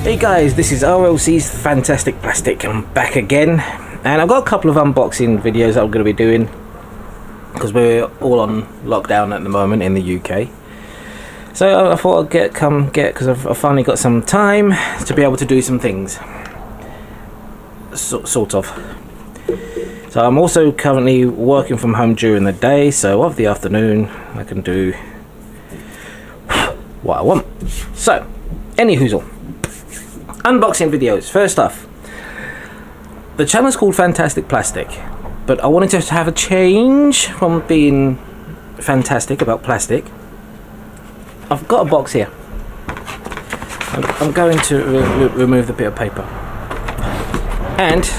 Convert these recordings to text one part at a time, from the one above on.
Hey guys, this is RLC's Fantastic Plastic. I'm back again, and I've got a couple of unboxing videos that I'm going to be doing because we're all on lockdown at the moment in the UK. So I thought I'd come because I've finally got some time to be able to do some things, sort of. So I'm also currently working from home during the day, so of the afternoon I can do what I want. So, anyhoozle, unboxing videos. First off, the channel's called Fantastic Plastic, but I wanted to have a change from being fantastic about plastic. I've got a box here. I'm going to remove the bit of paper, and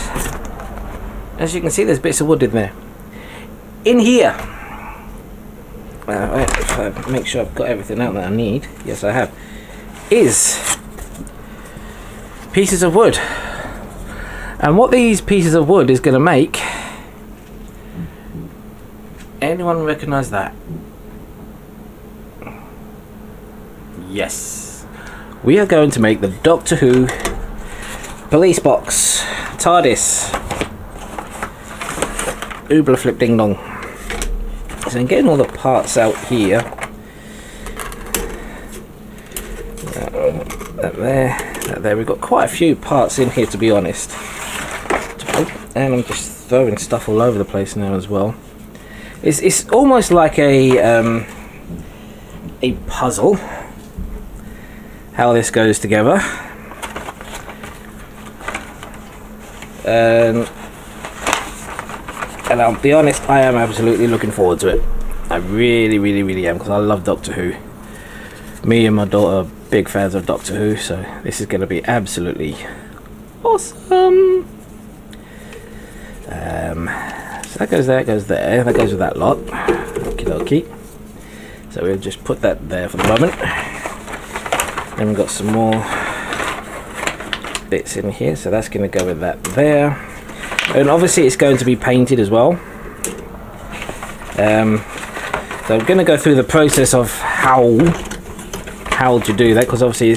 as you can see, there's bits of wood in there. In here, if I make sure I've got everything out that I need, yes I have, is pieces of wood. And what these pieces of wood is going to make, anyone recognize that? Yes, we are going to make the Doctor Who police box TARDIS. Oobla flip ding dong. So I'm getting all the parts out here. That there. We've got quite a few parts in here, to be honest. And I'm just throwing stuff all over the place now as well. It's almost like a puzzle, how this goes together. And I'll be honest, I am absolutely looking forward to it. I really am, because I love Doctor Who. Me and my daughter are big fans of Doctor Who, so this is going to be absolutely awesome. So that goes there, that goes with that lot. Okie dokie. So we'll just put that there for the moment. Then we've got some more bits in here, so that's going to go with that there. And obviously it's going to be painted as well. So I'm going to go through the process of how to do that, because obviously you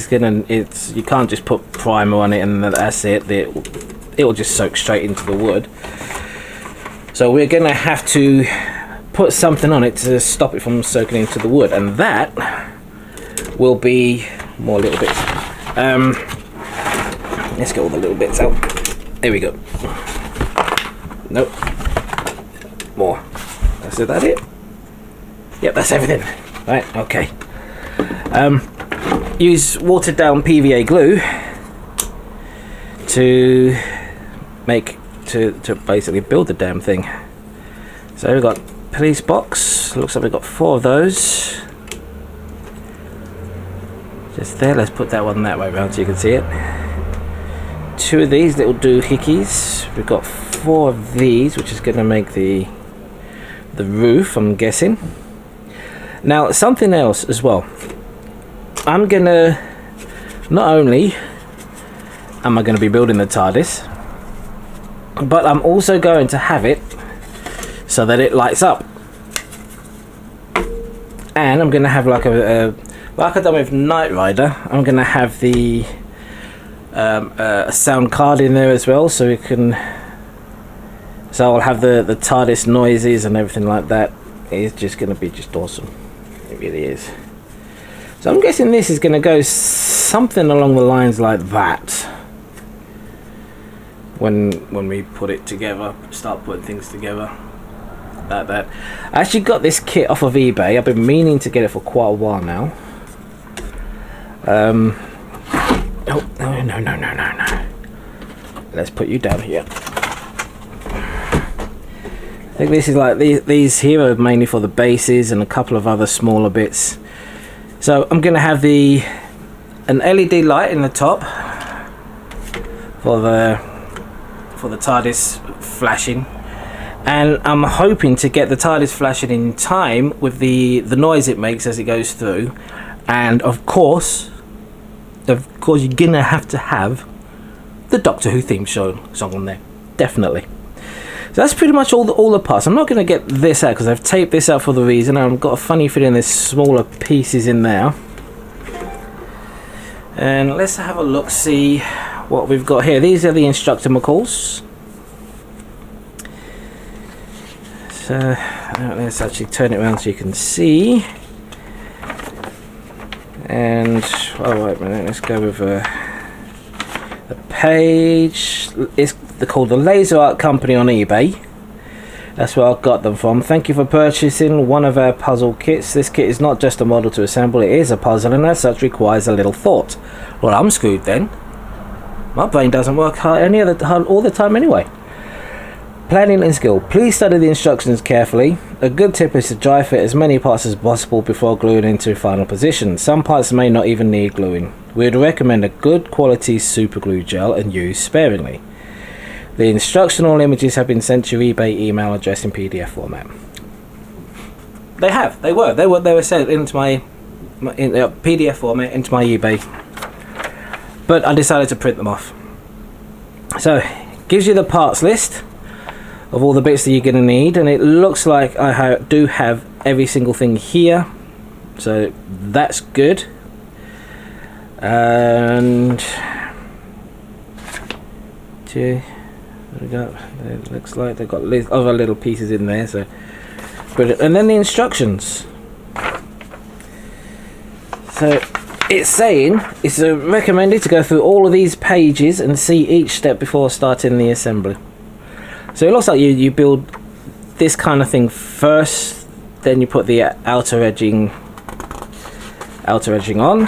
can't just put primer on it and that's it. It will just soak straight into the wood. So we're going to have to put something on it to stop it from soaking into the wood, and that will be more little bits. Let's get all the little bits out. There we go. Nope. More. Is that it? Yep, that's everything. Right, okay. Use watered down PVA glue to basically build the damn thing. So we've got police box. Looks like we've got 4 of those. Just there. Let's put that one that way around so you can see it. 2 of these little doohickeys. We've got 4 of these, which is going to make the roof, I'm guessing. Now, something else as well. I'm gonna, not only am I going to be building the TARDIS, but I'm also going to have it so that it lights up. And I'm going to have like like I've done with Knight Rider, I'm going to have the a sound card in there as well, so we can. So I'll have the TARDIS noises and everything like that. It's just going to be just awesome. It really is. So I'm guessing this is going to go something along the lines like that. When we put it together, start putting things together like that. I actually got this kit off of eBay. I've been meaning to get it for quite a while now. Oh, no. Let's put you down here. I think this is like these here are mainly for the bases and a couple of other smaller bits. So I'm going to have an LED light in the top for the TARDIS flashing, and I'm hoping to get the TARDIS flashing in time with the noise it makes as it goes through. And of course you're gonna have to have the Doctor Who theme song on there, definitely. So that's pretty much all the parts. I'm not going to get this out because I've taped this out for the reason. I've got a funny feeling there's smaller pieces in there. And let's have a look, see what we've got here. These are the instructor McCalls. So let's actually turn it around so you can see. And oh wait a minute, let's go with a page. They're called the Laser Art Company on eBay. That's where I got them from. Thank you for purchasing one of our puzzle kits. This kit is not just a model to assemble, it is a puzzle, and as such requires a little thought. Well, I'm screwed then. My brain doesn't work hard all the time anyway. Planning and skill. Please study the instructions carefully. A good tip is to dry fit as many parts as possible before gluing into final position. Some parts may not even need gluing. We would recommend a good quality super glue gel and use sparingly. The instructional images have been sent to your eBay email address in PDF format. They were sent into my PDF format into my eBay, but I decided to print them off. So it gives you the parts list of all the bits that you're going to need, and it looks like I do have every single thing here, so that's good. And there we go. It looks like they've got other little pieces in there, so brilliant. And then the instructions. So it's saying it's recommended to go through all of these pages and see each step before starting the assembly. So it looks like you build this kind of thing first, then you put the outer edging on,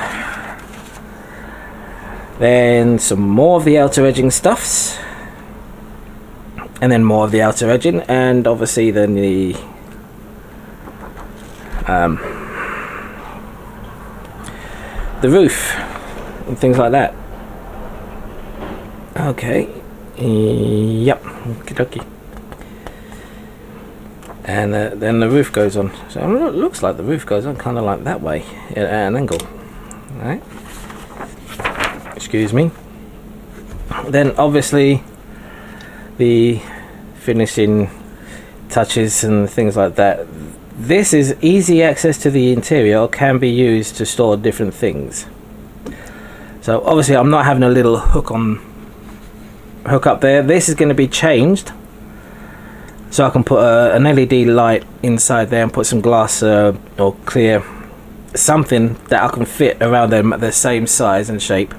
then some more of the outer edging stuffs, and then more of the outer edging, and obviously then the roof and things like that. Okay. Yep. Okie. And then the roof goes on. So it looks like the roof goes on kind of like that way at an angle. Right. Excuse me. Then obviously the finishing touches and things like that. This is easy access to the interior, or can be used to store different things. So obviously I'm not having a little hook up there. This is going to be changed, so I can put an LED light inside there and put some glass or clear something that I can fit around them at the same size and shape,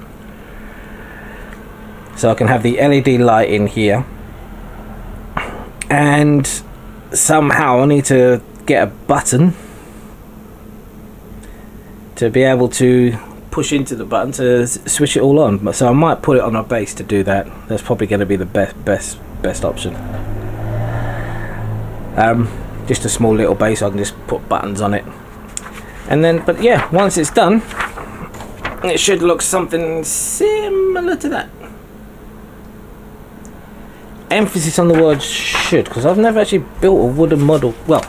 so I can have the LED light in here. And somehow I need to get a button to be able to push into the button to switch it all on. So I might put it on a base to do that. That's probably going to be the best option. Just a small little base, I can just put buttons on it, and then, but yeah, once it's done, it should look something similar to that. Emphasis on the word should, because I've never actually built a wooden model. Well,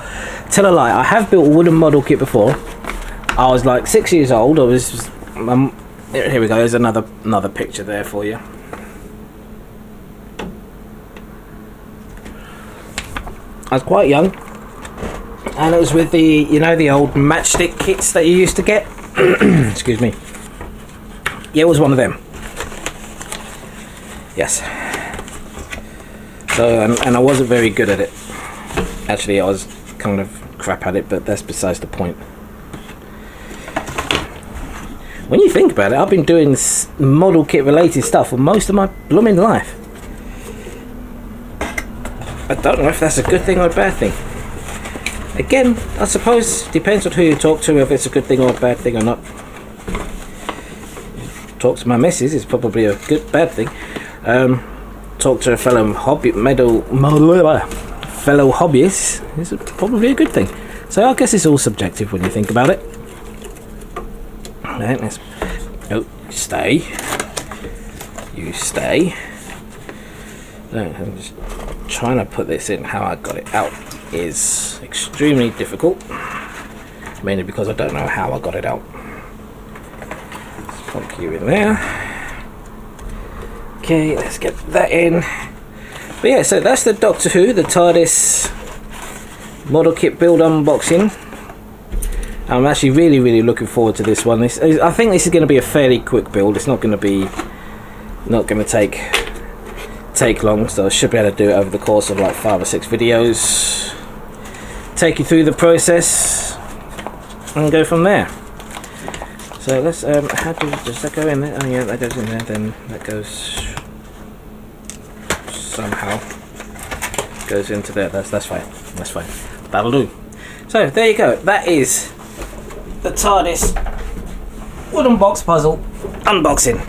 tell a lie, I have built a wooden model kit before. I was like 6 years old. I was here we go, there's another picture there for you. I was quite young, and it was with the, you know, the old matchstick kits that you used to get. Excuse me. Yeah, it was one of them. Yes. So, and I wasn't very good at it. Actually, I was kind of crap at it, but that's besides the point. When you think about it, I've been doing model kit related stuff for most of my blooming life. I don't know if that's a good thing or a bad thing. Again, I suppose depends on who you talk to, if it's a good thing or a bad thing or not. Talk to my missus is probably a bad thing. Talk to a fellow hobbyist is probably a good thing. So I guess it's all subjective when you think about it. Right, let's, oh, stay. You stay. So I'm just trying to put this in. How I got it out is extremely difficult, mainly because I don't know how I got it out. Let's plonk you in there. Okay, let's get that in. But yeah, so that's the Doctor Who, the TARDIS model kit build unboxing. I'm actually really looking forward to this one. I think this is going to be a fairly quick build. It's not going to take long, so I should be able to do it over the course of like 5 or 6 videos, take you through the process and go from there. So let's how does that go in there? Oh yeah, that goes in there, then that goes somehow goes into there. That's fine, that'll do. So there you go, that is the TARDIS wooden box puzzle unboxing.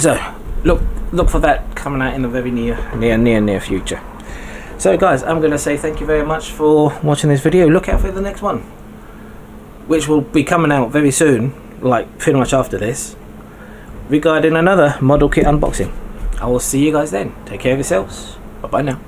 So look for that coming out in the very near future. So guys, I'm going to say thank you very much for watching this video. Look out for the next one, which will be coming out very soon, like pretty much after this, regarding another model kit unboxing. I will see you guys then. Take care of yourselves. Bye bye now.